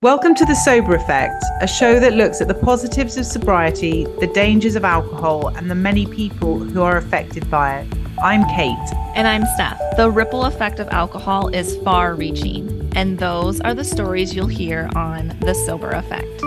Welcome to The Sober Effect, a show that looks at the positives of sobriety, the dangers of alcohol, and the many people who are affected by it. I'm Kate. And I'm Steph. The ripple effect of alcohol is far reaching, and those are the stories you'll hear on The Sober Effect.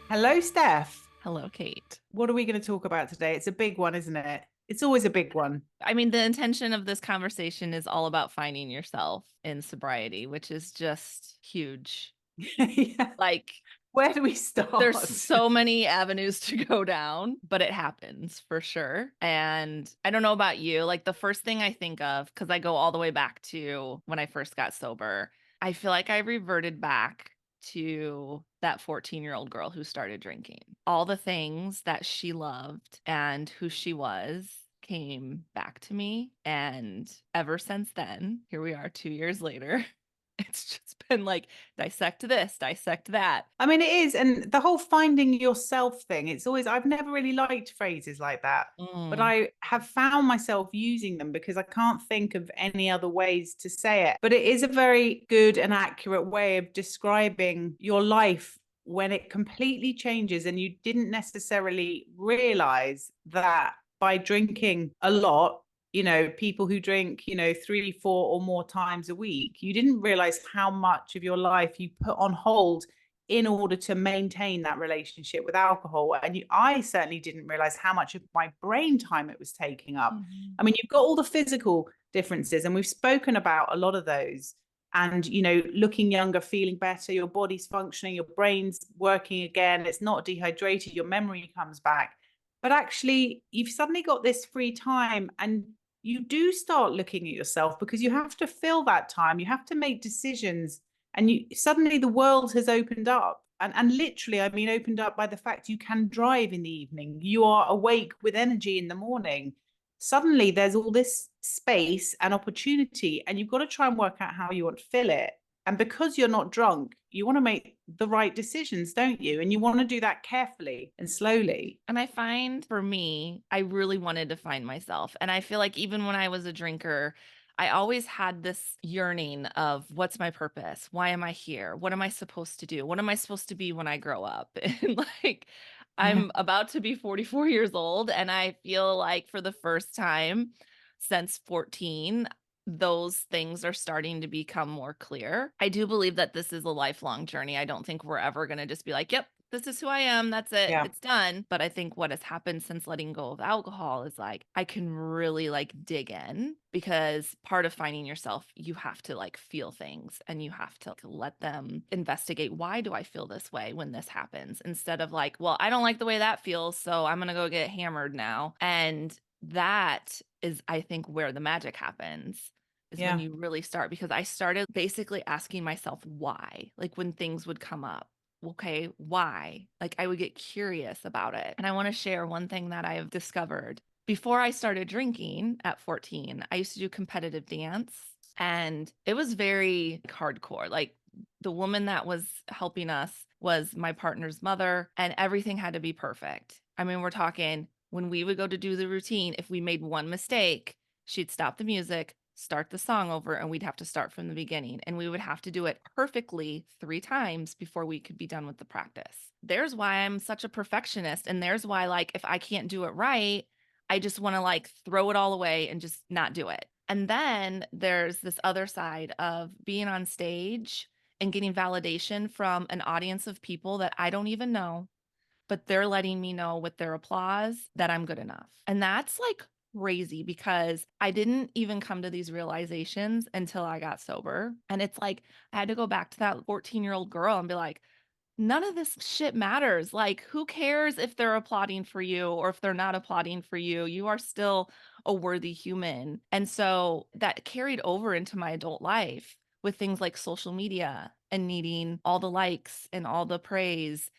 Hello, Steph. Hello, Kate. What are we going to talk about today? It's a big one, isn't it? It's always a big one. I mean, the intention of this conversation is all about finding yourself in sobriety, which is just huge. Yeah. Like, where do we start? There's so many avenues to go down, but it happens for sure. And I don't know about you, like the first thing I think of, because I go all the way back to when I first got sober, I feel like I reverted back to that 14-year-old girl who started drinking. All the things that she loved and who she was came back to me. And ever since then, here we are 2 years later. It's just been like dissect this, dissect that. I mean, it is. And the whole finding yourself thing, it's always, I've never really liked phrases like that, but I have found myself using them because I can't think of any other ways to say it. But it is a very good and accurate way of describing your life when it completely changes and you didn't necessarily realize that by drinking a lot, people who drink, 3, 4 or more times a week, you didn't realize how much of your life you put on hold in order to maintain that relationship with alcohol. And I certainly didn't realize how much of my brain time it was taking up. I mean, you've got all the physical differences, and we've spoken about a lot of those. And, looking younger, feeling better, your body's functioning, your brain's working again, it's not dehydrated, your memory comes back. But actually, you've suddenly got this free time and you do start looking at yourself because you have to fill that time. You have to make decisions, and suddenly the world has opened up. And literally, I mean, opened up by the fact you can drive in the evening. You are awake with energy in the morning. Suddenly there's all this space and opportunity, and you've got to try and work out how you want to fill it. And because you're not drunk, you want to make the right decisions, don't you? And you want to do that carefully and slowly. And I find for me, I really wanted to find myself. And I feel like even when I was a drinker, I always had this yearning of what's my purpose? Why am I here? What am I supposed to do? What am I supposed to be when I grow up? And like, I'm about to be 44 years old, and I feel like for the first time since 14, those things are starting to become more clear. I do believe that this is a lifelong journey. I don't think we're ever going to just be like, yep, this is who I am. That's it. Yeah. It's done. But I think what has happened since letting go of alcohol is like, I can really like dig in, because part of finding yourself, you have to like feel things and you have to let them investigate. Why do I feel this way when this happens? Instead of like, well, I don't like the way that feels, so I'm going to go get hammered now. And that is, I think, where the magic happens. Is when you really start, because I started basically asking myself why, like when things would come up. Okay, why? Like I would get curious about it. And I want to share one thing that I've discovered. Before I started drinking at 14, I used to do competitive dance, and it was very hardcore. Like the woman that was helping us was my partner's mother, and everything had to be perfect. I mean, we're talking when we would go to do the routine, if we made one mistake, she'd stop the music, start the song over, and we'd have to start from the beginning, and we would have to do it perfectly 3 times before we could be done with the practice. There's why I'm such a perfectionist, and there's why, like, if I can't do it right, I just want to like throw it all away and just not do it. And then there's this other side of being on stage and getting validation from an audience of people that I don't even know, but they're letting me know with their applause that I'm good enough. And that's like crazy, because I didn't even come to these realizations until I got sober. And it's like I had to go back to that 14-year-old girl and be like, none of this shit matters. Like, who cares if they're applauding for you or if they're not applauding for you? You are still a worthy human. And so that carried over into my adult life with things like social media and needing all the likes and all the praise.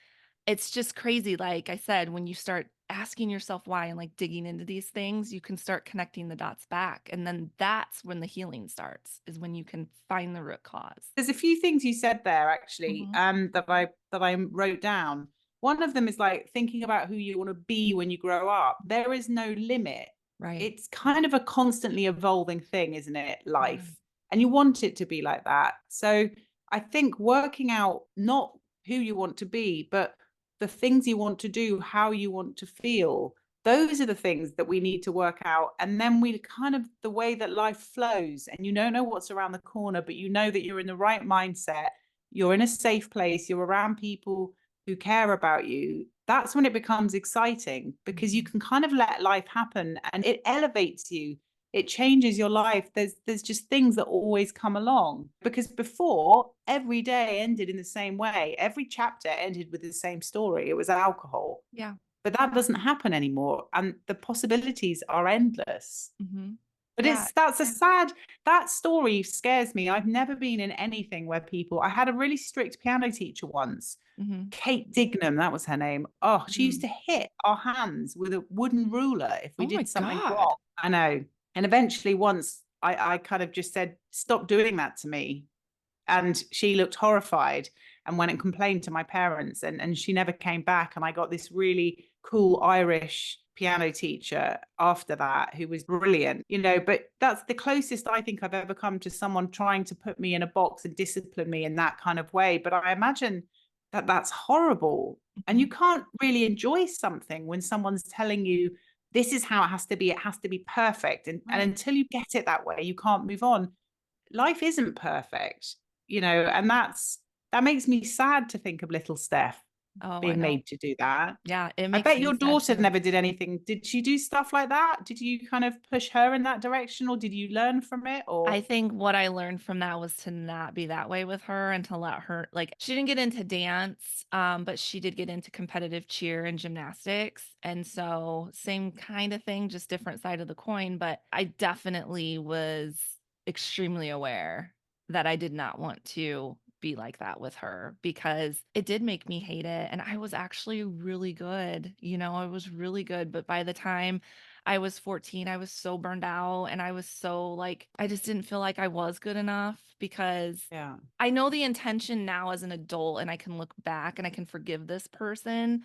It's just crazy. Like I said, when you start asking yourself why and like digging into these things, you can start connecting the dots back. And then that's when the healing starts, is when you can find the root cause. There's a few things you said there actually, that I wrote down. One of them is like thinking about who you want to be when you grow up. There is no limit. Right. It's kind of a constantly evolving thing, isn't it? Life. And you want it to be like that. So I think working out not who you want to be, but the things you want to do, how you want to feel. Those are the things that we need to work out. And then we kind of the way that life flows, and you don't know what's around the corner, but you know that you're in the right mindset, you're in a safe place, you're around people who care about you. That's when it becomes exciting because you Mhm. can kind of let life happen and it elevates you, it changes your life. There's just things that always come along because before every day ended in the same way. Every chapter ended with the same story. It was alcohol. Yeah. But that doesn't happen anymore and the possibilities are endless. Mhm. But Yeah. it's that's a sad that story scares me. I've never been in anything where people I had a really strict piano teacher once. Mhm. Kate Dignam, that was her name. Oh, she used Mm. to hit our hands with a wooden ruler if we Oh my did something wrong. god. I know. And eventually once I kind of just said, "Stop doing that to me." And she looked horrified and went and complained to my parents, and she never came back. And I got this really cool Irish piano teacher after that who was brilliant, but that's the closest I think I've ever come to someone trying to put me in a box and discipline me in that kind of way. But I imagine that that's horrible. And you Mhm. can't really enjoy something when someone's telling you this is how it has to be. It has to be perfect. And Right. until you get it that way, you can't move on. Life isn't perfect, and that makes me sad to think of little Steph Oh, I being know. made to do that. Yeah, it I makes bet me your sad daughter too. never did anything. Did she do stuff like that? Did you kind of push her in that direction, or did you learn from it, I or think what I learned from that was to not be that way with her and to let her like she didn't get into dance, but she did get into competitive cheer and gymnastics. And so same kind of thing, just different side of the coin. But I definitely was extremely aware that I did not want to be like that with her because it did make me hate it. And I was actually really good. I was really good. But by the time I was 14, I was so burned out and I was so like, I just didn't feel like I was good enough because yeah, I know the intention now as an adult and I can look back and I can forgive this person.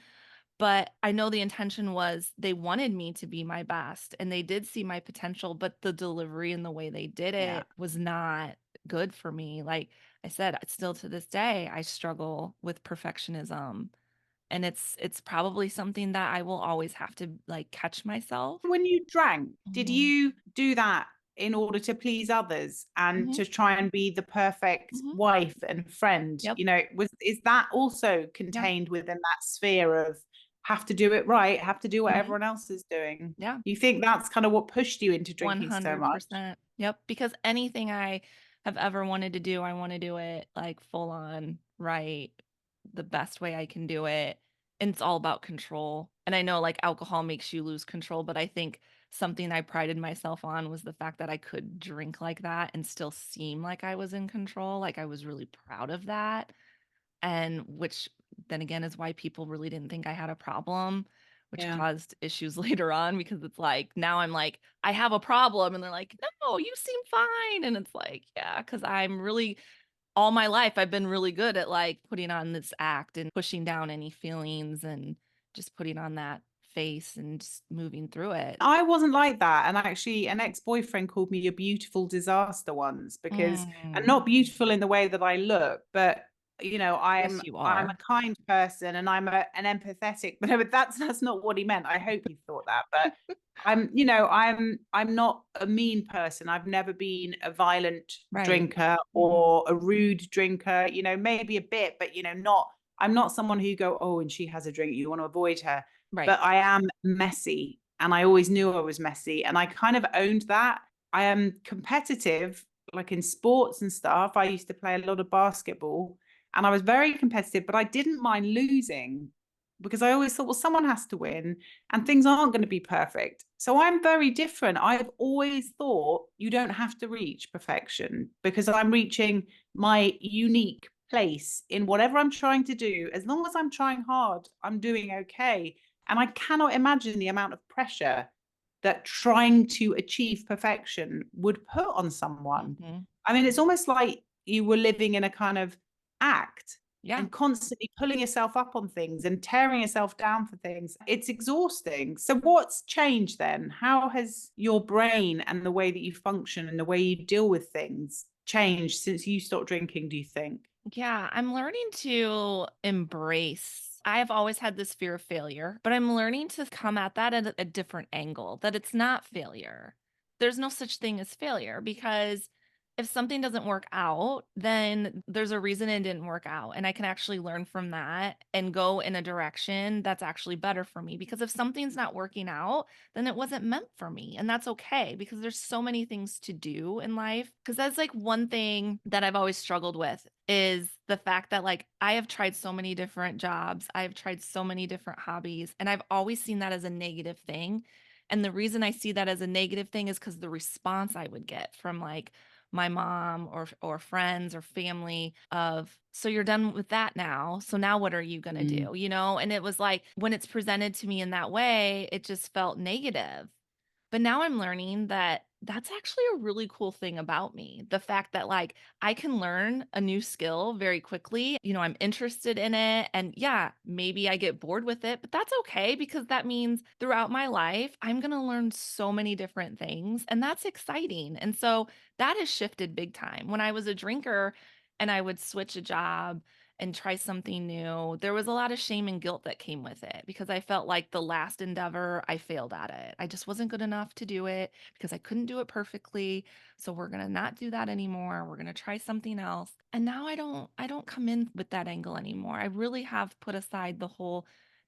But I know the intention was they wanted me to be my best and they did see my potential, but the delivery and the way they did yeah. it was not good for me. Like I said, still to this day, I struggle with perfectionism and it's probably something that I will always have to like catch myself. When you drank, did Mhm. you do that in order to please others and Mhm. to try and be the perfect Mhm. wife and friend? Yep. Is that also Yeah. contained within that sphere of have to do it right, have to do what Mhm. everyone else is doing? Yeah. You think that's kind of what pushed you into drinking so much? 100%. Yep, because anything I have ever wanted to do, I wanna do it, like, full on, right, the best way I can do it, and it's all about control, and I know, like, alcohol makes you lose control, but I think something I prided myself on was the fact that I could drink like that and still seem like I was in control, like, I was really proud of that. And which then again is why people really didn't think I had a problem, which Yeah. caused issues later on because it's like, now I'm like, "I have a problem," and they're like, "No, you seem fine," and it's like, yeah, because 'cause I'm really all my life, I've been really good at, like, putting on this act and pushing down any feelings and just putting on that face and just moving through it. I wasn't like that, and actually an ex-boyfriend called me a beautiful disaster once because and Mm. not beautiful in the way that I look, but, Yes, you I'm are. a kind person and an empathetic but that's not what he meant. I hope he thought that, but I'm not a mean person. I've never been a violent Right. drinker Mhm. or a rude drinker, maybe a bit, but, not I'm not someone who you go, "Oh, and she has a drink, you want to avoid her." Right. But I am messy, and I always knew I was messy, and I kind of owned that. I am competitive, like in sports and stuff. I used to play a lot of basketball, and I was very competitive, but I didn't mind losing because I always thought, well, someone has to win, and things aren't going to be perfect. So I'm very different. I've always thought you don't have to reach perfection because I'm reaching my unique place in whatever I'm trying to do. As long as I'm trying hard, I'm doing okay. And I cannot imagine the amount of pressure that trying to achieve perfection would put on someone. Mhm. I mean, it's almost like you were living in a kind of act Yeah. and constantly pulling yourself up on things and tearing yourself down for things. It's exhausting. So, what's changed then? How has your brain and the way that you function and the way you deal with things changed since you stopped drinking, do you think? Yeah, I'm learning to embrace. I have always had this fear of failure, but I'm learning to come at that at a different angle, that it's not failure. There's no such thing as failure because if something doesn't work out, then there's a reason it didn't work out. And I can actually learn from that and go in a direction that's actually better for me. Because if something's not working out, then it wasn't meant for me. And that's okay because there's so many things to do in life. Because that's like one thing that I've always struggled with is the fact that like I have tried so many different jobs, I've tried so many different hobbies, and I've always seen that as a negative thing. And the reason I see that as a negative thing is because the response I would get from like my mom or friends or family of, so you're done with that now. So now what are you going to Mm. do? You know, and it was like when it's presented to me in that way, it just felt negative. But now I'm learning that that's actually a really cool thing about me. The fact that like I can learn a new skill very quickly. You know, I'm interested in it. And yeah, maybe I get bored with it, but that's okay because that means throughout my life, I'm going to learn so many different things. And that's exciting. And so that has shifted big time. When I was a drinker and I would switch a job and try something new, there was a lot of shame and guilt that came with it because I felt like the last endeavor, I failed at it. I just wasn't good enough to do it because I couldn't do it perfectly. So we're going to not do that anymore. We're going to try something else. And now I don't come in with that angle anymore. I really have put aside the whole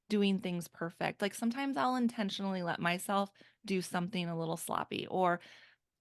doing things perfect. Like sometimes I'll intentionally let myself do something a little sloppy or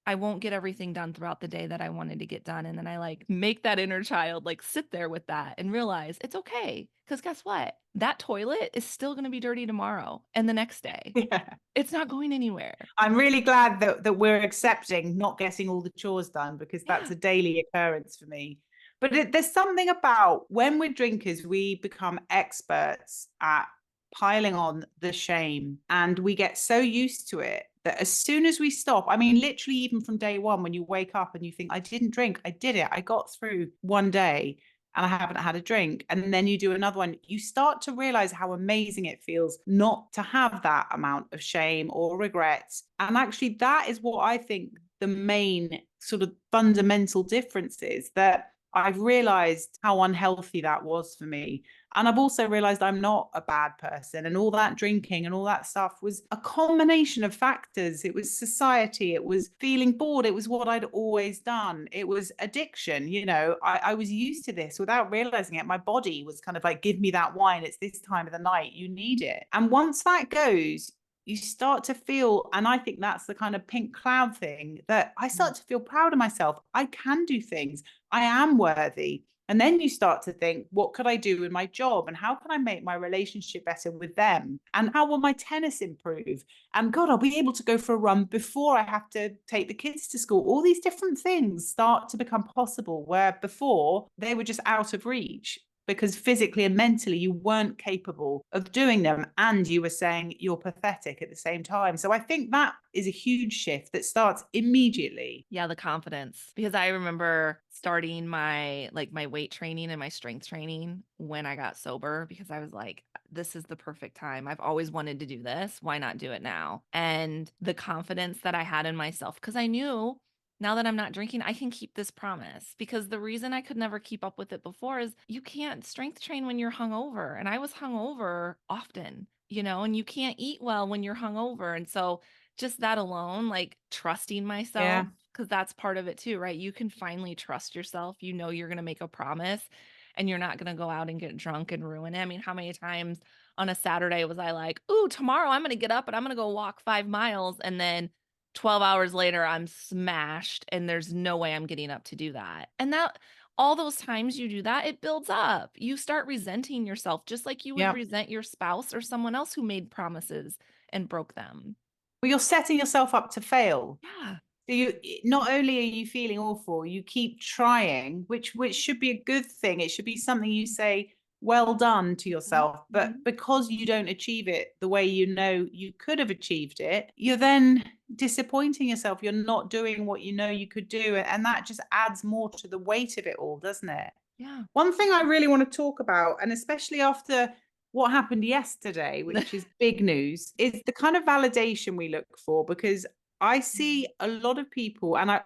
I won't get everything done throughout the day that I wanted to get done, and then I, like, make that inner child, like, sit there with that and realize it's okay. Because guess what? That toilet is still gonna be dirty tomorrow and the next day. Yeah. It's not going anywhere. I'm really glad that we're accepting not getting all the chores done because that's Yeah. a daily occurrence for me. But there's something about when we're drinkers, we become experts at piling on the shame and we get so used to it that as soon as we stop, I mean, literally, even from day one, when you wake up and you think, I didn't drink, I did it, I got through one day and I haven't had a drink. And then you do another one, you start to realize how amazing it feels not to have that amount of shame or regrets. And actually, that is what I think the main sort of fundamental difference is, that I've realized how unhealthy that was for me. And I've also realized I'm not a bad person. And all that drinking and all that stuff was a combination of factors. It was society, it was feeling bored, it was what I'd always done, it was addiction. I was used to this without realizing it. My body was kind of like, give me that wine. It's this time of the night. You need it. And once that goes, you start to feel, and I think that's the kind of pink cloud thing, that I Mm. start to feel proud of myself. I can do things. I am worthy. And then you start to think, what could I do in my job? And how can I make my relationship better with them? And how will my tennis improve? And God, I'll be able to go for a run before I have to take the kids to school. All these different things start to become possible where before they were just out of reach because physically and mentally you weren't capable of doing them. And you were saying you're pathetic at the same time. So I think that is a huge shift that starts immediately. Yeah, the confidence. Because I remember starting my weight training and my strength training when I got sober because I was like, this is the perfect time. I've always wanted to do this. Why not do it now? And the confidence that I had in myself because I knew now that I'm not drinking, I can keep this promise. Because the reason I could never keep up with it before is you can't strength train when you're hungover. And I was hungover often, and you can't eat well when you're hungover. And so just that alone, like trusting Yeah. myself, because that's part of it too, right? You can finally trust yourself. You know you're gonna make a promise and you're not gonna go out and get drunk and ruin it. I mean, how many times on a Saturday was I like, "Ooh, tomorrow I'm gonna get up and I'm gonna go walk 5 miles," and then 12 hours later, I'm smashed and there's no way I'm getting up to do that. And that all those times you do that, it builds up. You start resenting yourself just like you would Yeah. resent your spouse or someone else who made promises and broke them. Well, you're setting yourself up to fail. Yeah. So not only are you feeling awful, you keep trying, which should be a good thing. It should be something you say, well done to Mhm, yourself. But mhm. because you don't achieve it the way you know you could have achieved it, you're then disappointing yourself. You're not doing what you know you could do. And that just adds more to the weight of it all, doesn't it? Yeah. One thing I really want to talk about, and especially after what happened yesterday, which is big news, is the kind of validation we look for. Because I Mhm. see a lot of people, and I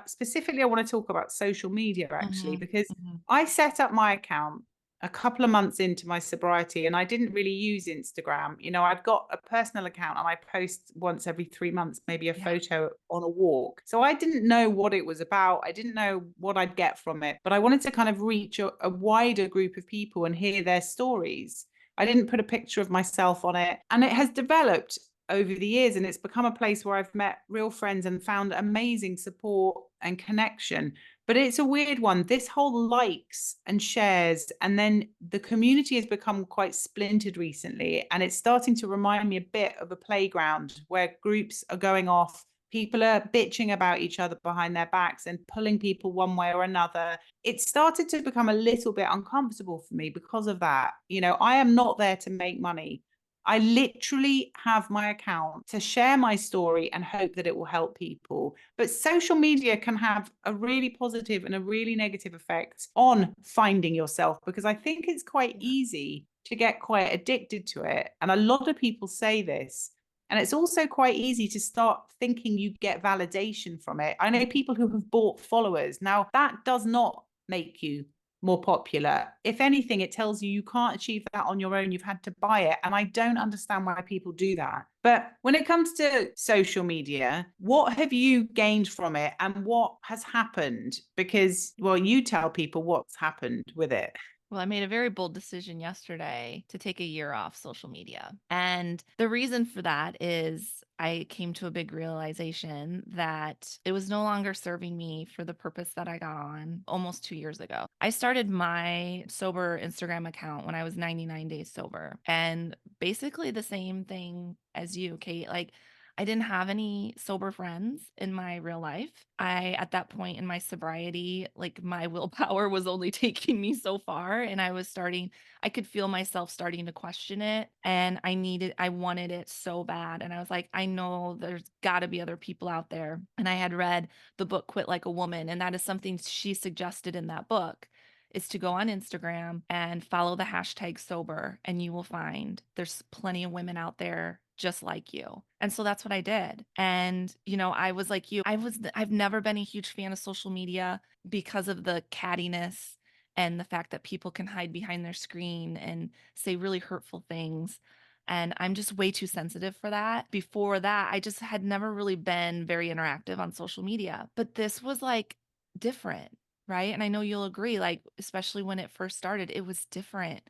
want to talk about social media actually, Mhm. because Mhm. I set up my account a couple of months into my sobriety and I didn't really use Instagram. I'd got a personal account and I post once every 3 months, maybe a Yeah. photo on a walk. So I didn't know what it was about. I didn't know what I'd get from it, but I wanted to kind of reach a wider group of people and hear their stories. I didn't put a picture of myself on it. And it has developed over the years and it's become a place where I've met real friends and found amazing support and connection. But it's a weird one. This whole likes and shares, and then the community has become quite splintered recently. And it's starting to remind me a bit of a playground where groups are going off. People are bitching about each other behind their backs and pulling people one way or another. It started to become a little bit uncomfortable for me because of that. I am not there to make money. I literally have my account to share my story and hope that it will help people. But social media can have a really positive and a really negative effect on finding yourself because I think it's quite Yeah. easy to get quite addicted to it. And a lot of people say this. And it's also quite easy to start thinking you get validation from it. I know Mhm. people who have bought followers. Now, that does not make you more popular. If anything, it tells you you can't achieve that on your own. You've had to buy it. And I don't understand why people do that. But when it comes to social media, what have you gained from it and what has happened? Because, well, you tell people what's happened with it. Well, I made a very bold decision yesterday to take a year off social media. And the reason for that is I came to a big realization that it was no longer serving me for the purpose that I got on almost 2 years ago. I started my sober Instagram account when I was 99 days sober. And basically the same thing as you, Kate. Like, I didn't have any sober friends in my real life. At that point in my sobriety, like my willpower was only taking me so far. And I could feel myself starting to question it. And I wanted it so bad. And I was like, I know there's got to be other people out there. And I had read the book Quit Like a Woman. And that is something she suggested in that book is to go on Instagram and follow the hashtag sober, and you will find there's plenty of women out there just like you. And so that's what I did. And, I was like you, I've never been a huge fan of social media because of the cattiness and the fact that people can hide behind their screen and say really hurtful things. And I'm just way too sensitive for that. Before that, I just had never really been very interactive on social media. But this was like different, right? And I know you'll agree, like, especially when it first started, it was different.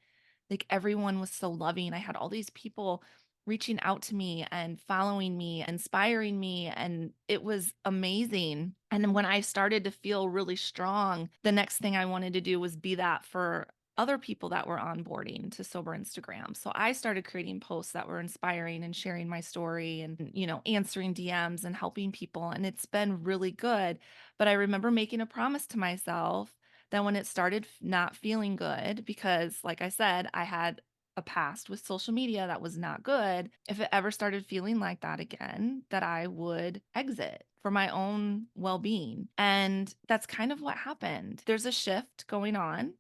Like everyone was so loving. I had all these people reaching out to me and following me, inspiring me, and it was amazing. And then when I started to feel really strong, the next thing I wanted to do was be that for other people that were onboarding to sober Instagram. So I started creating posts that were inspiring and sharing my story and, answering DMs and helping people. And it's been really good. But I remember making a promise to myself that when it started not feeling good, because like I said, I had a past with social media that was not good, if it ever started feeling like that again, that I would exit for my own well being. And that's kind of what happened. There's a shift going on.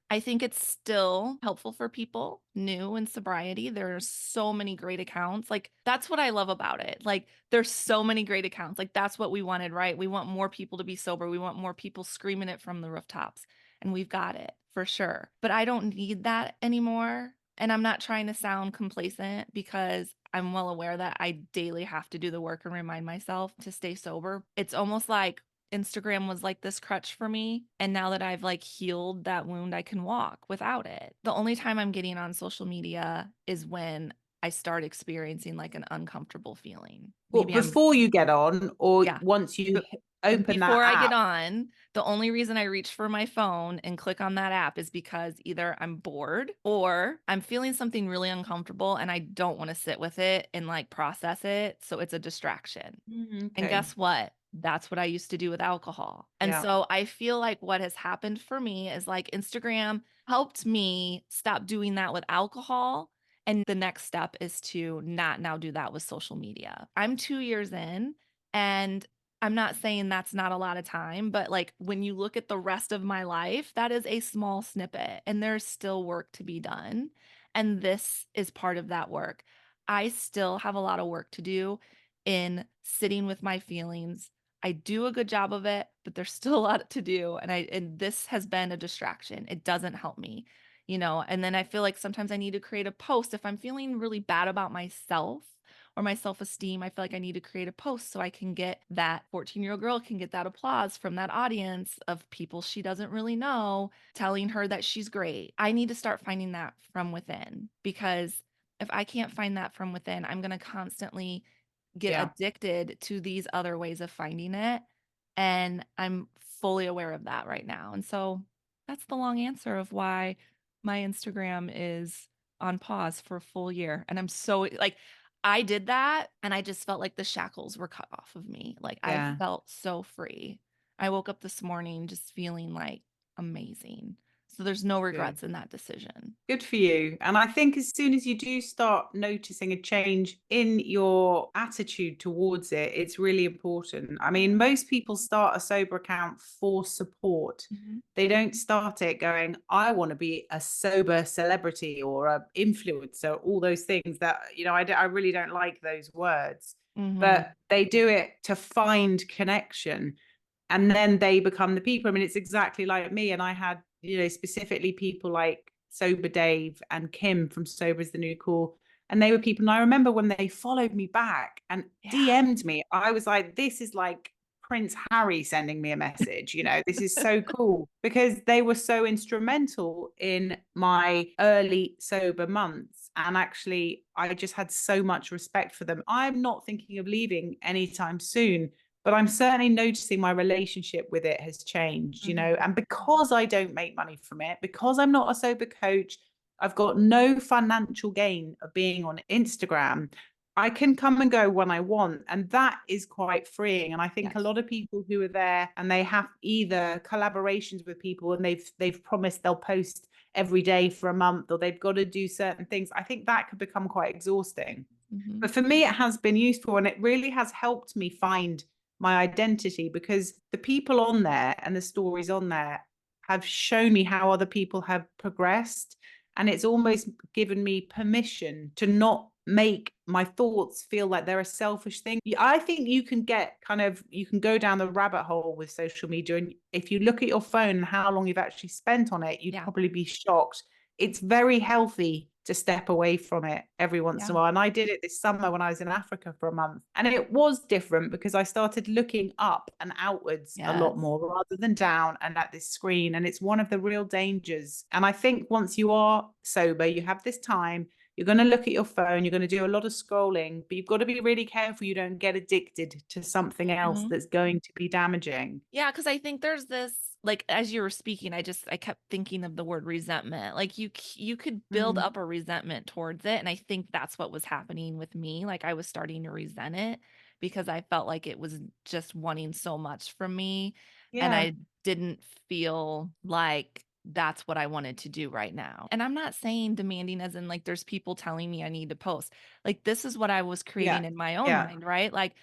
I think it's still helpful for people new in sobriety. There are so many great accounts. Like, that's what I love about it. Like, there's so many great accounts. Like, that's what we wanted, right? We want more people to be sober. We want more people screaming it from the rooftops. And we've got it for sure. But I don't need that anymore. And I'm not trying to sound complacent because I'm well aware that I daily have to do the work and remind myself to stay sober. It's almost like Instagram was like this crutch for me. And now that I've like healed that wound, I can walk without it. The only time I'm getting on social media is when I start experiencing like an uncomfortable feeling. Well, Maybe I'm, before you get on, or yeah. once you open that Before I get app. on, the only reason I reach for my phone and click on that app is because either I'm bored or I'm feeling something really uncomfortable and I don't want to sit with it and like process it. So it's a distraction. And Okay. guess what? That's what I used to do with alcohol. And Yeah. so I feel like what has happened for me is like Instagram helped me stop doing that with alcohol. And the next step is to not now do that with social media. I'm 2 years in, and I'm not saying that's not a lot of time, but like when you look at the rest of my life, that is a small snippet and there's still work to be done. And this is part of that work. I still have a lot of work to do in sitting with my feelings. I do a good job of it, but there's still a lot to do, and this has been a distraction. It doesn't help me, and then I feel like sometimes I need to create a post if I'm feeling really bad about myself or my self-esteem. I feel like I need to create a post so I can get that 14-year-old girl can get that applause from that audience of people she doesn't really know telling her that she's great. I need to start finding that from within, because if I can't find that from within, I'm going to constantly get Yeah. addicted to these other ways of finding it, and I'm fully aware of that right now, and so that's the long answer of why my Instagram is on pause for a full year, and I'm so like, I did that, and I just felt like the shackles were cut off of me, like, I Yeah. felt so free. I woke up this morning just feeling, like, amazing, so there's no Good. regrets in that decision. Good for you. And I think as soon as you do start noticing a change in your attitude towards it, it's really important. I mean, most people start a sober account for support. Mhm, They don't start it going, I want to be a sober celebrity or a influencer, all those things that, I really don't like those words, mhm, but they do it to find connection, and then they become the people. I mean, it's exactly like me. And I had, specifically people like Sober Dave and Kim from Sober is the New Cool. And they were people. And I remember when they followed me back and yeah, DM'd me, I was like, this is like Prince Harry sending me a message. This is so cool, because they were so instrumental in my early sober months. And actually, I just had so much respect for them. I'm not thinking of leaving anytime soon, but I'm certainly noticing my relationship with it has changed, mhm, and because I don't make money from it, because I'm not a sober coach, I've got no financial gain of being on Instagram. I can come and go when I want. And that is quite freeing. And I think a yes, lot of people who are there and they have either collaborations with people and they've promised they'll post every day for a month, or they've got to do certain things, I think that could become quite exhausting. mhm, But for me, it has been useful, and it really has helped me find my identity, because the people on there and the stories on there have shown me how other people have progressed. And it's almost given me permission to not make my thoughts feel like they're a selfish thing. I think you can go down the rabbit hole with social media. And if you look at your phone and how long you've actually spent on it, you'd yeah, probably be shocked. It's very healthy to step away from it every once yeah, in a while. And I did it this summer when I was in Africa for a month. And it was different because I started looking up and outwards a lot yes, more rather than down and at this screen. And it's one of the real dangers. And I think once you are sober, you have this time, you're going to look at your phone, you're going to do a lot of scrolling, but you've got to be really careful you don't get addicted to something else mhm. that's going to be damaging. Yeah, because I think there's this like, as you were speaking, I kept thinking of the word resentment. Like, you could build Mm. up a resentment towards it, and I think that's what was happening with me. Like, I was starting to resent it because I felt like it was just wanting so much from me, and Yeah. I didn't feel like that's what I wanted to do right now. And I'm not saying demanding as in, like, there's people telling me I need to post. Like, this is what I was Yeah. creating in my own Yeah. mind, right? Like,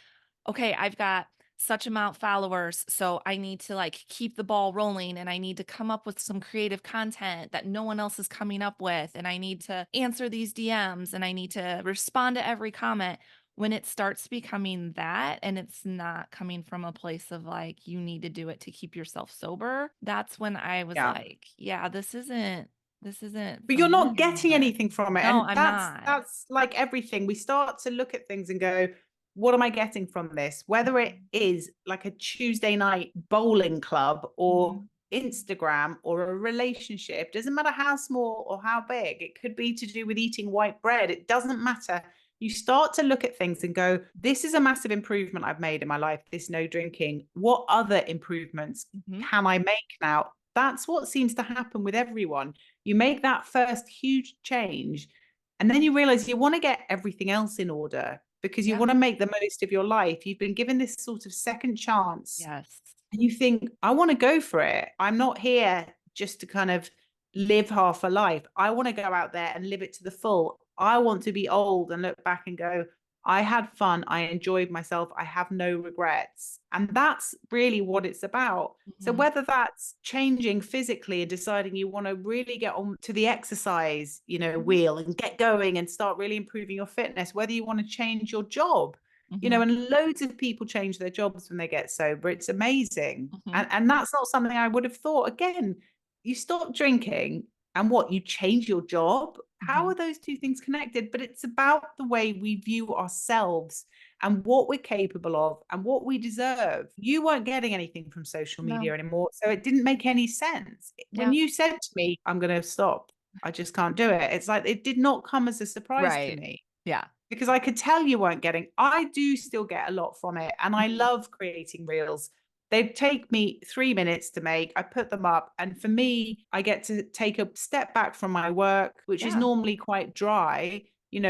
okay, I've got such amount followers, so I need to like keep the ball rolling, and I need to come up with some creative content that no one else is coming up with, and I need to answer these DMs, and I need to respond to every comment. When it starts becoming that and it's not coming from a place of like you need to do it to keep yourself sober, that's when I was Yeah. like, yeah, this isn't But for you're me not getting anymore. anything from it. No, And I'm that's not. that's like everything. We start to look at things and go, what am I getting from this? Whether it Mhm, is like a Tuesday night bowling club or mhm, Instagram or a relationship, doesn't matter how small or how big, it could be to do with eating white bread. It doesn't matter. You start to look at things and go, this is a massive improvement I've made in my life, this no drinking. What other improvements mhm, can I make now? That's what seems to happen with everyone. You make that first huge change, and then you realize you want to get everything else in order because you yeah, want to make the most of your life. You've been given this sort of second chance, yes, and you think, I want to go for it. I'm not here just to kind of live half a life. I want to go out there and live it to the full. I want to be old and look back and go, I had fun. I enjoyed myself. I have no regrets. And that's really what it's about. So mhm, whether that's changing physically and deciding you want to really get on to the exercise, mhm, wheel and get going and start really improving your fitness, whether you want to change your job, Mhm. And loads of people change their jobs when they get sober. It's amazing. Mhm. And that's not something I would have thought. Again, you stop drinking and what, you change your job? How Mhm. are those two things connected? But it's about the way we view ourselves and what we're capable of and what we deserve. You weren't getting anything from social No. media anymore, so it didn't make any sense. When Yeah. you said to me, I'm going to stop, I just can't do it. It's like it did not come as a surprise to Right. me Yeah. because I could tell you weren't getting. I do still get a lot from it, and I Mhm. love creating reels. They take me 3 minutes to make. I put them up, and for me, I get to take a step back from my work, which is Yeah. normally quite dry.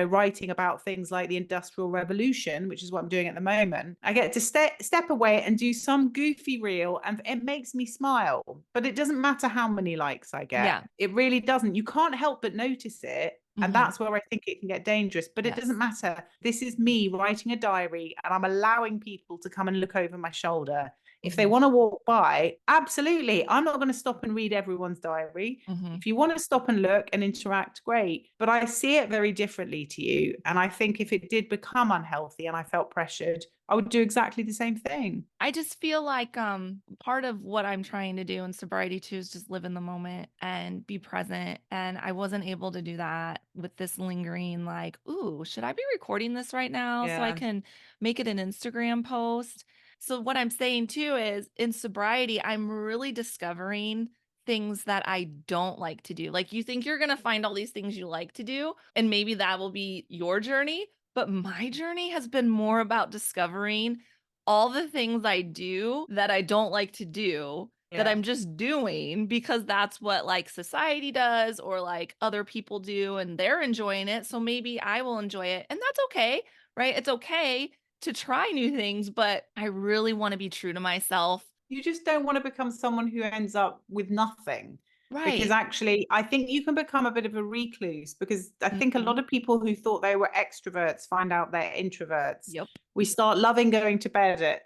Writing about things like the Industrial Revolution, which is what I'm doing at the moment. I get to step away and do some goofy reel, and it makes me smile. But it doesn't matter how many likes I get. Yeah. It really doesn't. You can't help but notice it. And Mhm. that's where I think it can get dangerous. But it doesn't Yes. matter. This is me writing a diary and I'm allowing people to come and look over my shoulder. If they Mhm. want to walk by, absolutely. I'm not going to stop and read everyone's diary. Mhm. If you want to stop and look and interact, great. But I see it very differently to you. And I think if it did become unhealthy and I felt pressured, I would do exactly the same thing. I just feel like part of what I'm trying to do in sobriety too is just live in the moment and be present. And I wasn't able to do that with this lingering, like, ooh, should I be recording this right now so I Yeah. can make it an Instagram post? So, what I'm saying too is in sobriety, I'm really discovering things that I don't like to do. Like, you think you're going to find all these things you like to do, and maybe that will be your journey. But my journey has been more about discovering all the things I do that I don't like to do that Yeah. I'm just doing because that's what like society does or like other people do and they're enjoying it. So maybe I will enjoy it. And that's okay, right? It's okay to try new things, but I really want to be true to myself. You just don't want to become someone who ends up with nothing. Because Right. actually, I think you can become a bit of a recluse because I think a Mhm. lot of people who thought they were extroverts find out they're introverts. Yep. We start loving going to bed at,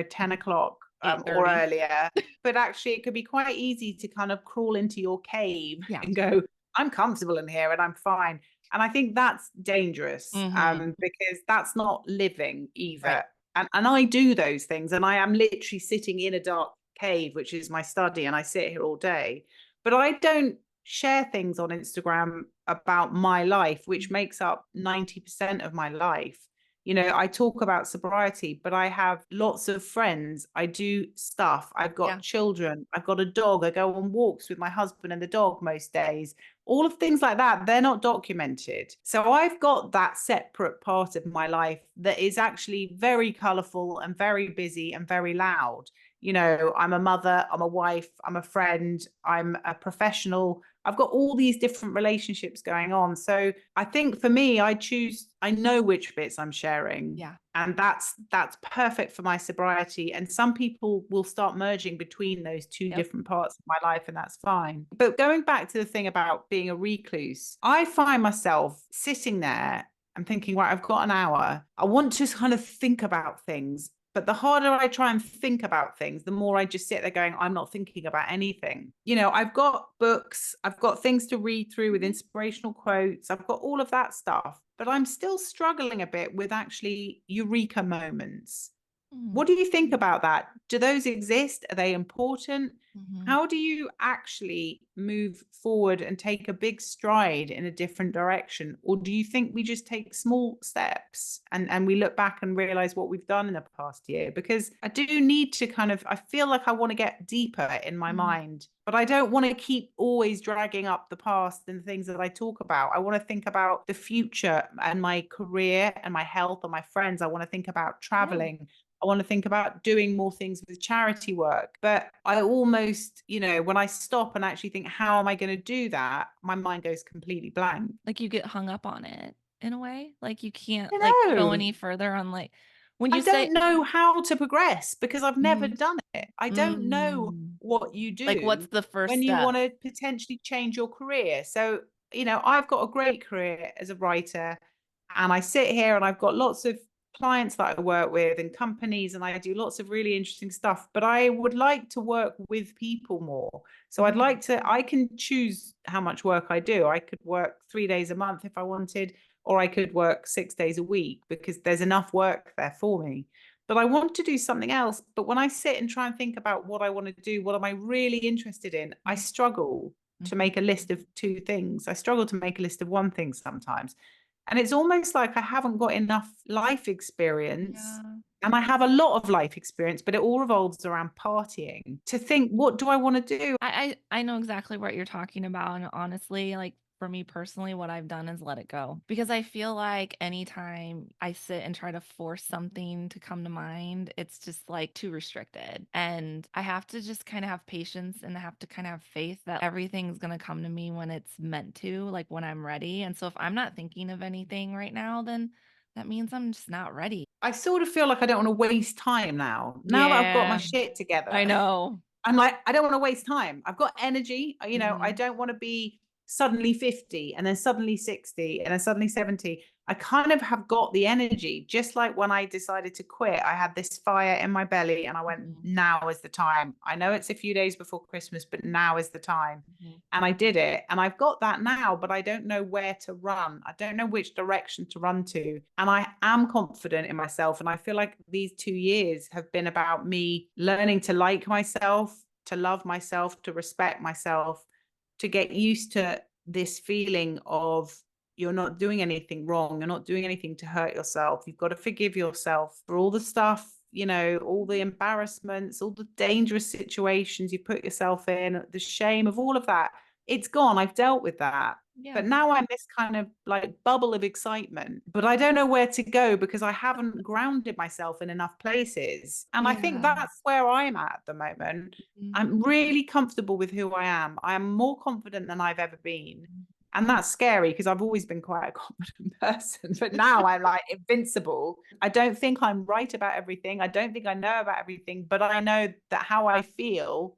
10 o'clock or 8:30. earlier. But actually, it could be quite easy to kind of crawl into your cave Yeah. and go, I'm comfortable in here and I'm fine. And I think that's dangerous Mhm. because that's not living Right. either. And I do those things. And I am literally sitting in a dark cave, which is my study, and I sit here all day. But I don't share things on Instagram about my life, which makes up 90% of my life. I talk about sobriety, but I have lots of friends. I do stuff. I've Yeah. got children. I've got a dog. I go on walks with my husband and the dog most days. All of things like that, they're not documented. So I've got that separate part of my life that is actually very colorful and very busy and very loud. I'm a mother, I'm a wife, I'm a friend, I'm a professional. I've got all these different relationships going on. So I think for me, I know which bits I'm sharing. Yeah. And that's perfect for my sobriety. And some people will start merging between those two Yep. different parts of my life, and that's fine. But going back to the thing about being a recluse, I find myself sitting there and thinking, right, I've got an hour. I want to kind of think about things. But the harder I try and think about things, the more I just sit there going, I'm not thinking about anything. I've got books, I've got things to read through with inspirational quotes, I've got all of that stuff, but I'm still struggling a bit with actually eureka moments. Mm. What do you think about that? Do those exist? Are they important? Mhm. How do you actually move forward and take a big stride in a different direction? Or do you think we just take small steps and we look back and realize what we've done in the past year? Because I do need to I feel like I want to get deeper in my Mhm. mind, but I don't want to keep always dragging up the past and the things that I talk about. I want to think about the future and my career and my health and my friends. I want to think about Yeah. traveling. I want to think about doing more things with charity work. But I almost, when I stop and actually think, how am I going to do that? My mind goes completely blank. Like, you get hung up on it in a way? Like, you can't, I like, go know. any further on, like when I you say don't know how to progress because I've never mhm, done it. I don't know mm, what you like, what's do the first when you step? want to potentially change your career. So, I've got a great career as a writer, and I sit here and I've got lots of clients that I work with and companies, and I do lots of really interesting stuff. But I would like to work with people more. So Mhm, I can choose how much work I do. I could work 3 days a month if I wanted. or I could work 6 days a week because there's enough work there for me. But I want to do something else. But when I sit and try and think about what I want to do, what am I really interested in, I struggle to Mhm. make a list of two things. I struggle to make a list of one thing sometimes. And it's almost like I haven't got enough life experience. Yeah. And I have a lot of life experience, but it all revolves around partying to think, what do I want to do? I know exactly what you're talking about, and honestly, like, for me personally, what I've done is let it go, because I feel like anytime I sit and try to force something to come to mind, it's just, like, too restricted, and I have to just kinda have patience, and I have to kinda have faith that everything's gonna come to me when it's meant to, like, when I'm ready, and so if I'm not thinking of anything right now, then that means I'm just not ready. I sort of feel like I don't want to waste time now. Now that I've got my Yeah, shit I together, know. I'm like, I don't want to waste time. I've got energy. I Mhm, don't want to be suddenly 50 and then suddenly 60 and then suddenly 70. I kind of have got the energy. Just like when I decided to quit, I had this fire in my belly and I went, mhm, now is the time. I know it's a few days before Christmas, but now is the time. mhm. And I did it. And I've got that now, but I don't know where to run. I don't know which direction to run to. And I am confident in myself. And I feel like these 2 years have been about me learning to like myself, to love myself, to respect myself, to get used to this feeling of you're not doing anything wrong. You're not doing anything to hurt yourself. You've got to forgive yourself for all the stuff, all the embarrassments, all the dangerous situations you put yourself in, the shame of all of that. It's gone. I've dealt with that. Yeah, But now I'm this kind of like bubble of excitement, but I don't know where to go because I haven't grounded myself in enough places. And I think yeah. that's where I'm at the moment. Mhm. I'm really comfortable with who I am. I am more confident than I've ever been. Mhm. And that's scary because I've always been quite a confident person, but now I'm like invincible. I don't think I'm right about everything. I don't think I know about everything, but I know that how I feel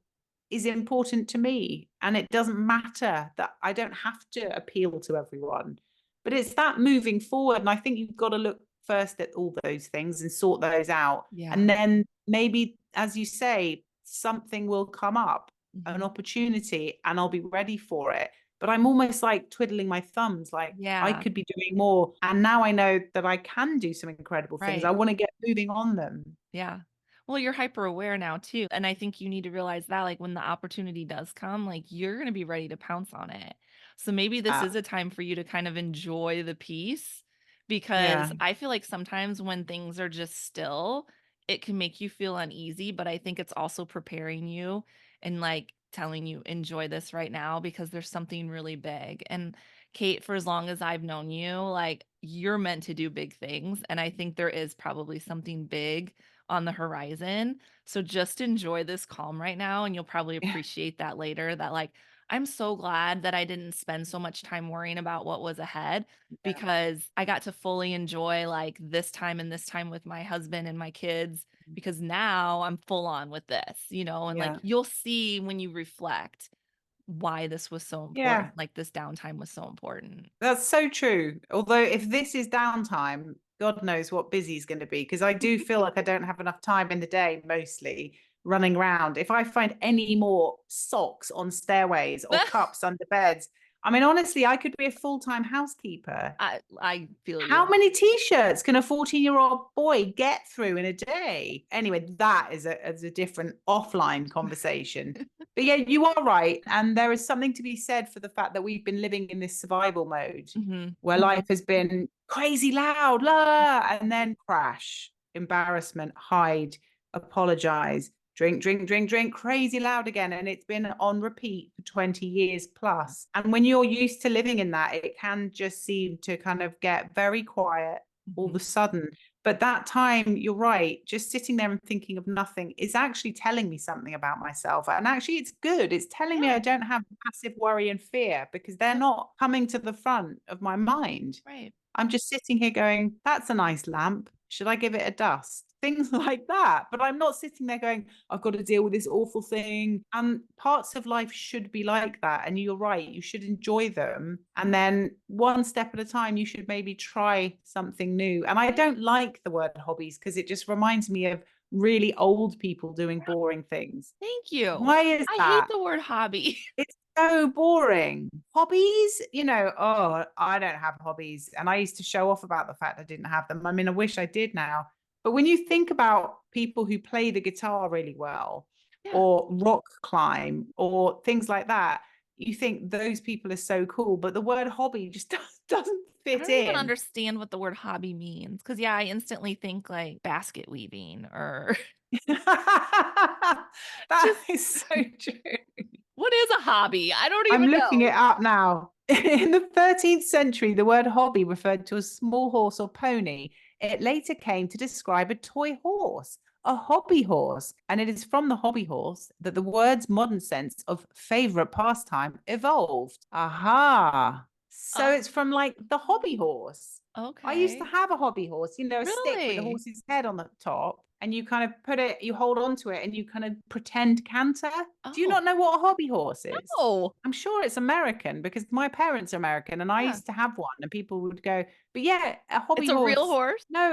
is important to me. And it doesn't matter that I don't have to appeal to everyone. But it's that moving forward. And I think you've got to look first at all those things and sort those out. Yeah. And then maybe, as you say, something will come up, an Mhm. opportunity, and I'll be ready for it. But I'm almost like twiddling my thumbs, like I Yeah, could be doing more. And now I know that I can do some incredible things. I right. want to get moving on them. Yeah. Well, you're hyper aware now too, and I think you need to realize that, like, when the opportunity does come, like, you're gonna be ready to pounce on it. So maybe this Uh, is a time for you to kind of enjoy the peace, because yeah. I feel like sometimes when things are just still, it can make you feel uneasy, but I think it's also preparing you and, like, telling you, "Enjoy this right now because there's something really big." And Kate, for as long as I've known you, like, you're meant to do big things, and I think there is probably something big on the horizon. So just enjoy this calm right now, and you'll probably appreciate that later, that, like, I'm so glad that I didn't spend so much time worrying about what was ahead, Yeah. because I got to fully enjoy, like, this time and this time with my husband and my kids, because now I'm full on with this, and, like, Yeah. you'll see when you reflect why this was so Yeah. important, like, this downtime was so important. That's so true. Although if this is downtime, God knows what busy is going to be because I do feel like I don't have enough time in the day, mostly running around. If I find any more socks on stairways or cups under beds, I mean, honestly, I could be a full-time housekeeper. I feel How you. many t-shirts can a 14-year-old boy get through in a day? Anyway, that is a different offline conversation. But yeah, you are right. And there is something to be said for the fact that we've been living in this survival mode Mhm. where life has been crazy loud, la, and then crash, embarrassment, hide, apologize, drink, drink, drink, drink, crazy loud again. And it's been on repeat for 20 years plus. And when you're used to living in that, it can just seem to kind of get very quiet all of a Mhm. sudden. But that time, you're right, just sitting there and thinking of nothing is actually telling me something about myself. And actually, it's good. It's telling me Yeah, I don't have massive worry and fear because they're yep, not coming to the front of my mind. right. I'm just sitting here going, that's a nice lamp. Should I give it a dust? Things like that. But I'm not sitting there going, I've got to deal with this awful thing. And parts of life should be like that. And you're right, you should enjoy them. And then one step at a time, you should maybe try something new. And I Yeah, don't like the word hobbies because it just reminds me of really old people doing boring things. Thank you. Why is I hate that? the word hobby. It's so boring. Hobbies, oh, I don't have hobbies. And I used to show off about the fact I didn't have them. I mean, I wish I did now. But when you think about people who play the guitar really well, Yeah. or rock climb, or things like that, you think those people are so cool. But the word hobby just doesn't I fit don't even in. understand what the word hobby means. Cause yeah, I instantly think like basket weaving or That just is so true. what is a hobby? I don't I'm even looking it know. up now. In the 13th century, the word hobby referred to a small horse or pony. It later came to describe a toy horse, a hobby horse. And it is from the hobby horse that the word's modern sense of favorite pastime evolved. Aha. So Uh, it's from like the hobby horse. I used to okay. have a hobby horse, a stick with a Really? horse's head on the top, and you kind of put it, you hold on to it, and you kind of pretend canter. Do you Oh, not know what a hobby horse is? no. I'm sure it's American because my parents are American and I Yeah. used to have one, and people would go, but yeah, a It's hobby a real horse. horse? No,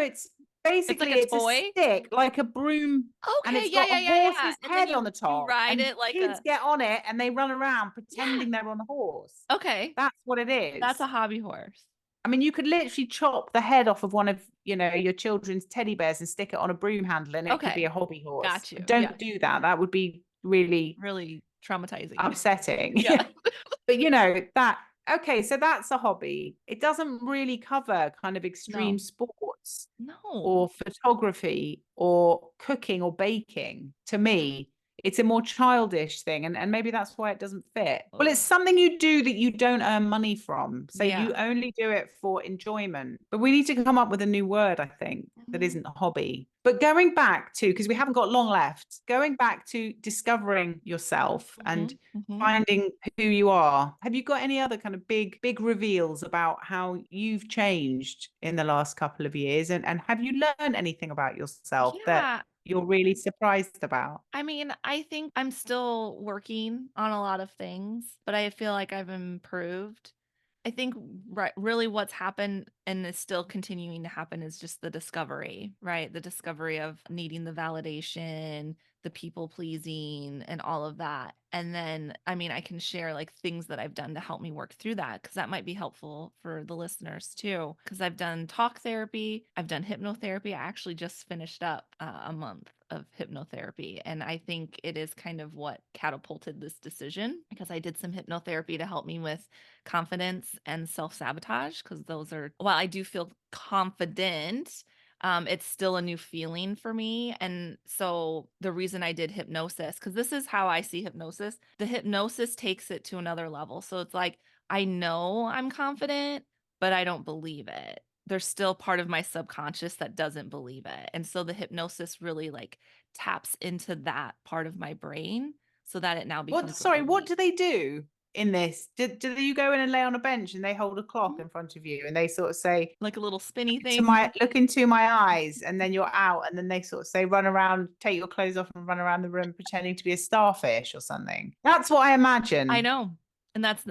It's like basically a it's a toy? stick like a broom, and Okay, it's yeah, got a yeah, yeah, yeah, horse's and then head on you the you top, ride and it like kids a get on it and they run around yeah, pretending they're on a horse. okay, That's what it that's a is. hobby horse. I mean, you could literally chop the head off of one of, your children's teddy bears and stick it on a broom handle and it could be Okay, a hobby horse. got you, yeah, Don't do that. That would be really really traumatizing. upsetting. Yeah, Yeah. But that okay, so that's a hobby. It doesn't really cover kind of extreme no, sports no, or photography or cooking or baking. To me, it's a more childish thing, and maybe that's why it doesn't fit. Well, oh, it's something you do that you don't earn money from. So yeah, you only do it for enjoyment. But we need to come up with a new word, I think, that mhm, isn't a hobby. But going back to, because we haven't got long left, going back to discovering yourself and mhm, mhm. finding who you are. Have you got any other kind of big reveals about how you've changed in the last couple of years? And have you learned anything about yourself that Yeah, you're really surprised about? I mean, I think I'm still working on a lot of things, but I feel like I've improved. I think really what's happened and is still continuing to happen is just the discovery, right? The discovery of needing the validation, the people pleasing, and all of that. And then, I mean, I can share like things that I've done to help me work through that because that might be helpful for the listeners too. Because I've done talk therapy, I've done hypnotherapy. I actually just finished up a month of hypnotherapy. And I think it is kind of what catapulted this decision because I did some hypnotherapy to help me with confidence and self sabotage because those are, while I do feel confident, it's still a new feeling for me. And so the reason I did hypnosis, because this is how I see hypnosis, the hypnosis takes it to another level. So it's like, I know I'm confident, but I don't believe it. There's still part of my subconscious that doesn't believe it. And so the hypnosis really like taps into that part of my brain so that it now What, becomes a sorry, what belief. do they do in this? Do you go in and lay on a bench and they hold a clock Mhm. in front of you and they sort of say, Like a little spinny to thing. my look into my eyes, and then you're out, and then they sort of say run around, take your clothes off and run around the room pretending to be a starfish or something? That's what I I imagine. know. And that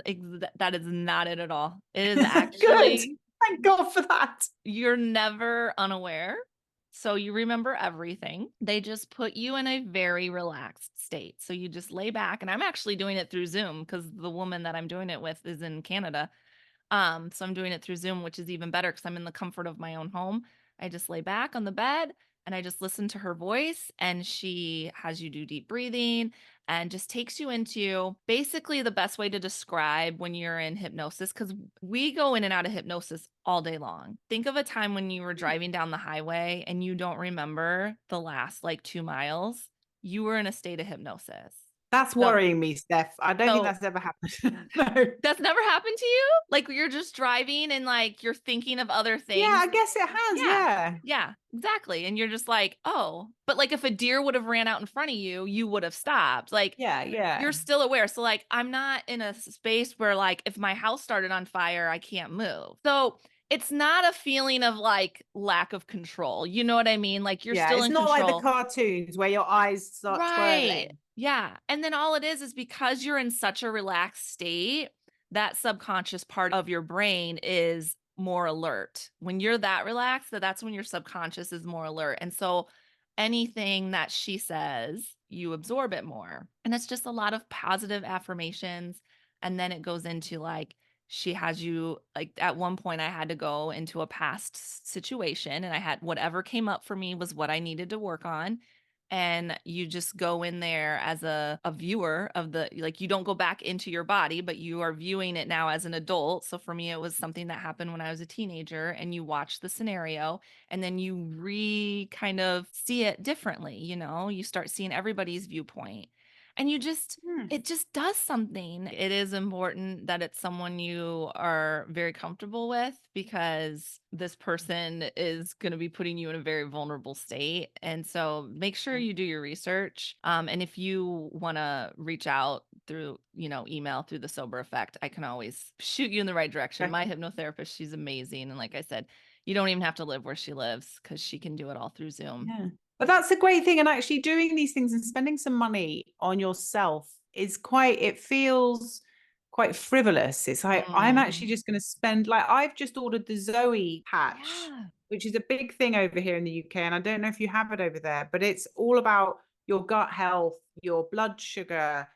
is not it at all. It is Good. actually Thank God for that. you're never unaware. So you remember everything. They just put you in a very relaxed state. So you just lay back and I'm actually doing it through Zoom because the woman that I'm doing it with is in Canada. So I'm doing it through Zoom, which is even better because I'm in the comfort of my own home. I just lay back on the bed and I just listen to her voice, and she has you do deep breathing and just takes you into basically the best way to describe when you're in hypnosis because we go in and out of hypnosis all day long. Think of a time when you were driving down the highway and you don't remember the last like 2 miles. You were in a state of hypnosis. That's So, worrying me, Steph. I don't think so that's ever happened. No. that's never happened to you? Like, you're just driving and, like, you're thinking of other Yeah, things? I guess it has. Yeah. Yeah. Yeah, exactly, and you're just like, "Oh." But, like, if a deer would have ran out in front of you, you would have stopped. Like, Yeah. you're Yeah. still aware. So, like, I'm not in a space where, like, if my house started on fire, I can't move. So, it's not a feeling of, like, lack of control, you know what I mean? Like, you're Yeah. still It's in not like the control. cartoons where your eyes start Right. twirling. Yeah, and then all it is because you're in such a relaxed state, that subconscious part of your brain is more alert. When you're that relaxed, that's when your subconscious is more alert, and so anything that she says, you absorb it more. And it's just a lot of positive affirmations. And then it goes into like, she has you like at one point I had to go into a past situation and I had whatever came up for me was what I needed to work on. And you just go in there as a viewer of the like you don't go back into your body, but you are viewing it now as an adult. So for me, it was something that happened when I was a teenager, and you watch the scenario and then you kind of see it differently, you start seeing everybody's viewpoint. And Hmm. it just does something. It is important that it's someone you are very comfortable with because this person is going to be putting you in a very vulnerable state. And so make sure you do your research. And if you want to reach out through, email through the Sober Effect, I can always shoot you in the right direction. My Okay. hypnotherapist, she's amazing. And like I said, you don't even have to live where she lives because she can do it all through Zoom. Yeah. But that's a great thing. And actually doing these things and spending some money on yourself is it feels quite frivolous. It's like, I'm actually Mm. just going to spend, like, I've just ordered the Zoe patch, Yeah. which is a big thing over here in the UK. And I don't know if you have it over there, but it's all about your gut health, your blood sugar,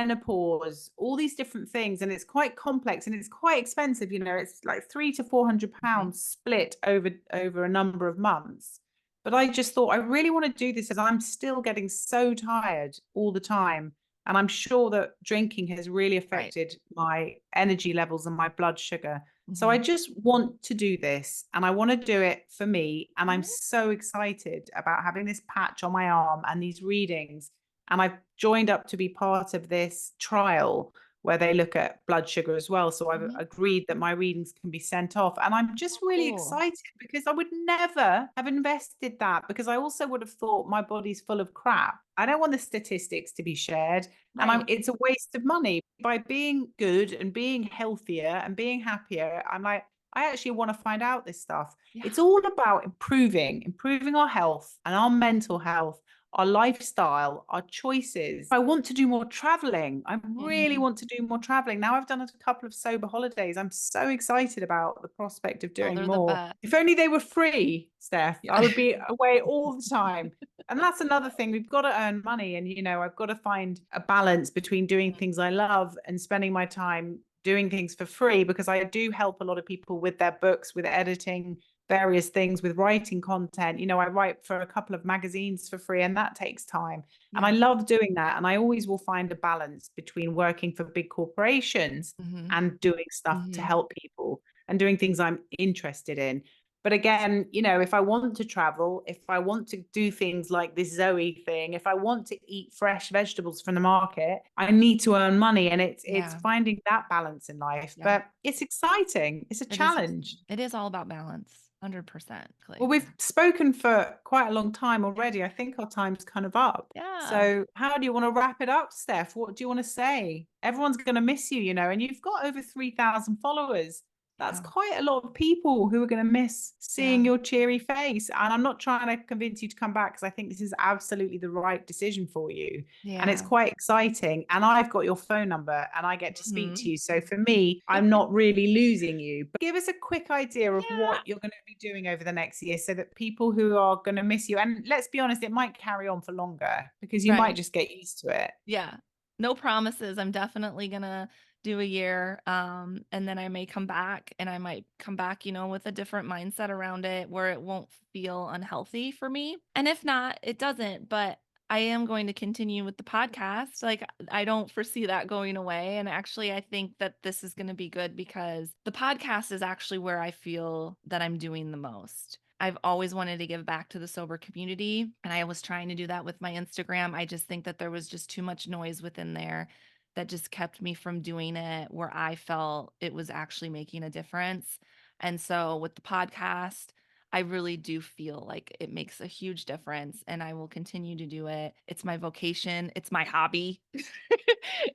menopause, all these different things. And it's quite complex and it's quite expensive. It's like £300 to £400 Mhm. split over a number of months. But I just thought I really want to do this as I'm still getting so tired all the time. And I'm sure that drinking has really Right. affected my energy levels and my blood sugar. So I Mhm. just want to do this and I want to do it for me. And I'm Mhm. so excited about having this patch on my arm and these readings. And I've joined up to be part of this trial where they look at blood sugar as well. So I've Mhm. agreed that my readings can be sent off. And I'm just Oh, really cool. excited because I would never have invested that because I also would have thought my body's full of crap. I don't want the statistics to be shared. And Right. it's a waste of money. By being good and being healthier and being happier, I'm like, I actually want to find out this stuff. It's Yeah. all about improving our health and our mental health, our lifestyle, our choices. I want to do more traveling. I really Mhm. want to do more traveling. Now I've done a couple of sober holidays. I'm so excited about the prospect of Oh, doing they're the more. best. If only they were free, Steph, Yeah. I would be away all the time. And that's another thing. We've got to earn money. And, I've got to find a balance between doing things I love and spending my time doing things for free because I do help a lot of people with their books, with editing, various things, with writing content. I write for a couple of magazines for free and that takes time. And I Yeah. love doing that. And I always will find a balance between working for big corporations Mhm. and doing stuff to Mhm. help people and doing things I'm interested in. But again, if I want to travel, if I want to do things like this Zoe thing, if I want to eat fresh vegetables from the market, I need to earn money. And it's Yeah. finding that balance in life. Yeah. But it's exciting. It's a It is challenge. it is all about balance. 100%, Well, Clay. we've spoken for quite a long time already. I think our time's kind of up. Yeah. So, how do you want to wrap it up, Steph? What do you want to say? Everyone's going to miss you, and you've got over 3,000 followers. That's Yeah. quite a lot of people who are going to miss seeing Yeah. your cheery face. And I'm not trying to convince you to come back because I think this is absolutely the right decision for you. And it's Yeah. quite exciting. And I've got your phone number and I get to speak to Mhm. you. So for me, I'm not really losing you. But give us a quick idea of Yeah. what you're going to be doing over the next year so that people who are going to miss you, and let's be honest, it might carry on for longer because you might Right. just get used to it. Yeah. No promises. I'm definitely gonna do a year, and then I may come back, and I might come back, with a different mindset around it where it won't feel unhealthy for me. And if not, it doesn't, but I am going to continue with the podcast. Like, I don't foresee that going away. And actually, I think that this is going to be good because the podcast is actually where I feel that I'm doing the most. I've always wanted to give back to the sober community, and I was trying to do that with my Instagram. I just think that there was just too much noise within there that just kept me from doing it where I felt it was actually making a difference. And so with the podcast, I really do feel like it makes a huge difference and I will continue to do it. It's my vocation, it's my hobby. There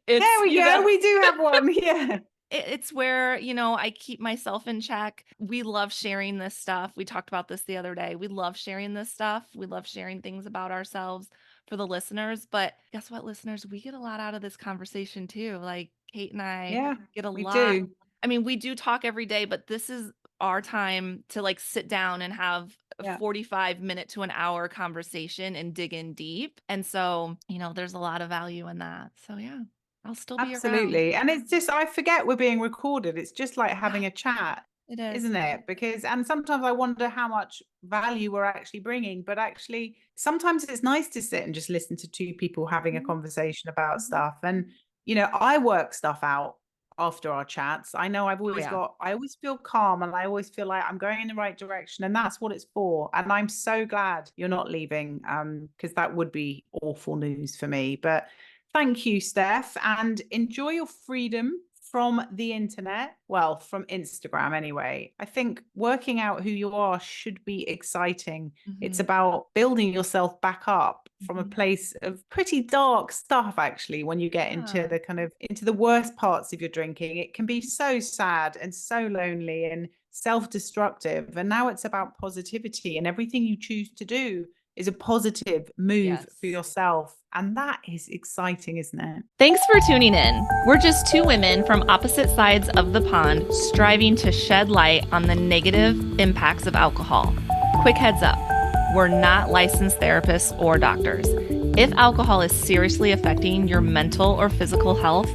It's, we go. We do have one. Yeah. it's where, I keep myself in check. We love sharing this stuff. We talked about this the other day. We love sharing this stuff. We love sharing things about ourselves for the listeners. But guess what, listeners? We get a lot out of this conversation too. Like Kate and I Yeah, get a we lot. do. I mean, we do talk every day, but this is our time to like sit down and have Yeah. 45-minute to an hour conversation and dig in deep. And so, there's a lot of value in that. So yeah, I'll still be around. Absolutely. And it's just, I forget we're being recorded. It's just like having a chat, It is. isn't it? And sometimes I wonder how much value we're actually bringing, but actually sometimes it's nice to sit and just listen to two people having a conversation about stuff. And, I work stuff out after our chats. I know I always feel calm, and I always feel like I'm going in the right direction, and that's what it's for. And I'm so glad you're not leaving, because that would be awful news for me. But thank you, Steph, and enjoy your freedom from the internet. Well, from Instagram anyway. I think working out who you are should be exciting. It's about building yourself back up from a place of pretty dark stuff, actually. When you get into the worst parts of your drinking, it can be so sad and so lonely and self-destructive. And now it's about positivity, and everything you choose to do is a positive move for yourself. And that is exciting, isn't it? Thanks for tuning in. We're just two women from opposite sides of the pond striving to shed light on the negative impacts of alcohol. Quick heads up, we're not licensed therapists or doctors. If alcohol is seriously affecting your mental or physical health,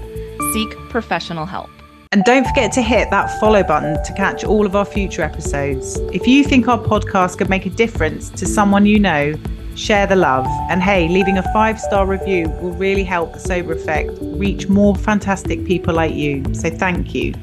seek professional help. And don't forget to hit that follow button to catch all of our future episodes. If you think our podcast could make a difference to someone you know, share the love. And hey, leaving a 5-star review will really help the Sober Effect reach more fantastic people like you. So thank you.